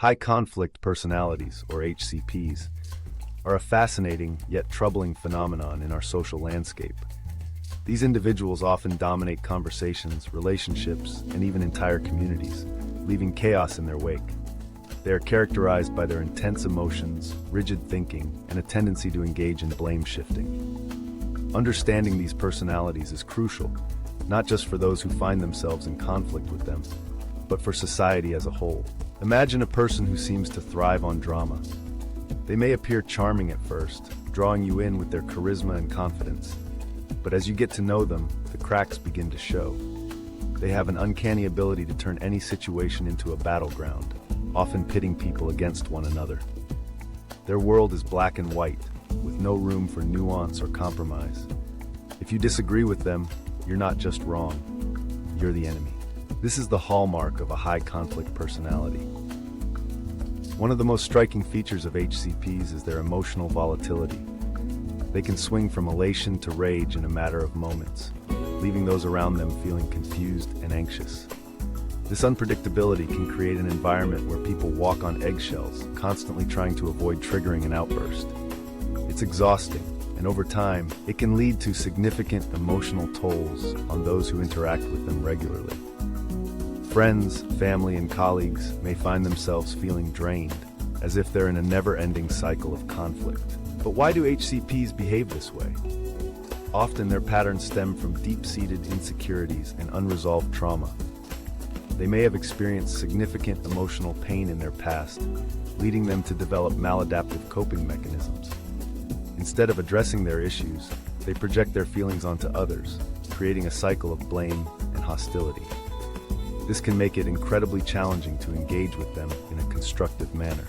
High conflict personalities, or HCPs, are a fascinating yet troubling phenomenon in our social landscape. These individuals often dominate conversations, relationships, and even entire communities, leaving chaos in their wake. They are characterized by their intense emotions, rigid thinking, and a tendency to engage in blame shifting. Understanding these personalities is crucial, not just for those who find themselves in conflict with them, but for society as a whole. Imagine a person who seems to thrive on drama. They may appear charming at first, drawing you in with their charisma and confidence. But as you get to know them, the cracks begin to show. They have an uncanny ability to turn any situation into a battleground, often pitting people against one another. Their world is black and white, with no room for nuance or compromise. If you disagree with them, you're not just wrong, you're the enemy. This is the hallmark of a high conflict personality. One of the most striking features of HCPs is their emotional volatility. They can swing from elation to rage in a matter of moments, leaving those around them feeling confused and anxious. This unpredictability can create an environment where people walk on eggshells, constantly trying to avoid triggering an outburst. It's exhausting, and over time, it can lead to significant emotional tolls on those who interact with them regularly. Friends, family, and colleagues may find themselves feeling drained, as if they're in a never-ending cycle of conflict. But why do HCPs behave this way? Often their patterns stem from deep-seated insecurities and unresolved trauma. They may have experienced significant emotional pain in their past, leading them to develop maladaptive coping mechanisms. Instead of addressing their issues, they project their feelings onto others, creating a cycle of blame and hostility. This can make it incredibly challenging to engage with them in a constructive manner.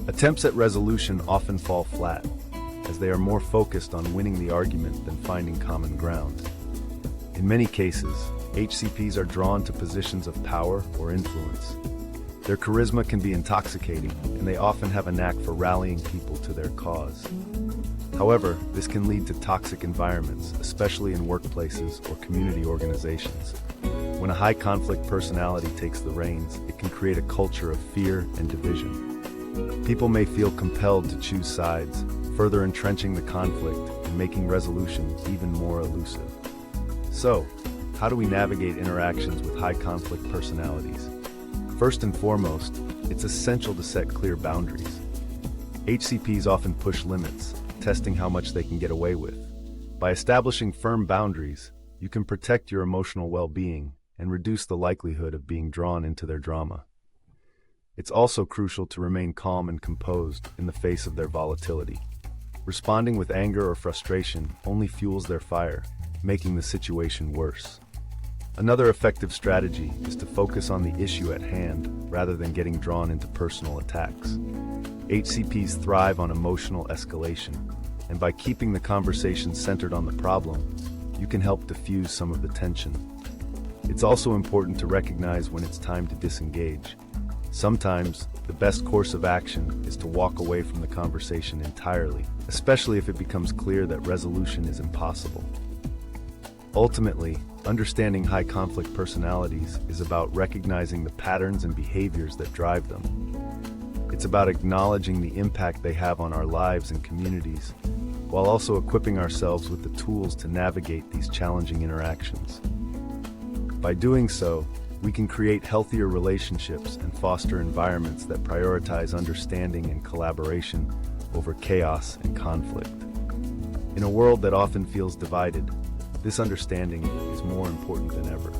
Attempts at resolution often fall flat, as they are more focused on winning the argument than finding common ground. In many cases, HCPs are drawn to positions of power or influence. Their charisma can be intoxicating, and they often have a knack for rallying people to their cause. However, this can lead to toxic environments, especially in workplaces or community organizations. When a high-conflict personality takes the reins, it can create a culture of fear and division. People may feel compelled to choose sides, further entrenching the conflict and making resolution even more elusive. So, how do we navigate interactions with high-conflict personalities? First and foremost, it's essential to set clear boundaries. HCPs often push limits, testing how much they can get away with. By establishing firm boundaries, you can protect your emotional well-being and reduce the likelihood of being drawn into their drama. It's also crucial to remain calm and composed in the face of their volatility. Responding with anger or frustration only fuels their fire, making the situation worse. Another effective strategy is to focus on the issue at hand rather than getting drawn into personal attacks. HCPs thrive on emotional escalation, and by keeping the conversation centered on the problem, you can help diffuse some of the tension. It's also important to recognize when it's time to disengage. Sometimes, the best course of action is to walk away from the conversation entirely, especially if it becomes clear that resolution is impossible. Ultimately, understanding high-conflict personalities is about recognizing the patterns and behaviors that drive them. It's about acknowledging the impact they have on our lives and communities, while also equipping ourselves with the tools to navigate these challenging interactions. By doing so, we can create healthier relationships and foster environments that prioritize understanding and collaboration over chaos and conflict. In a world that often feels divided, this understanding is more important than ever.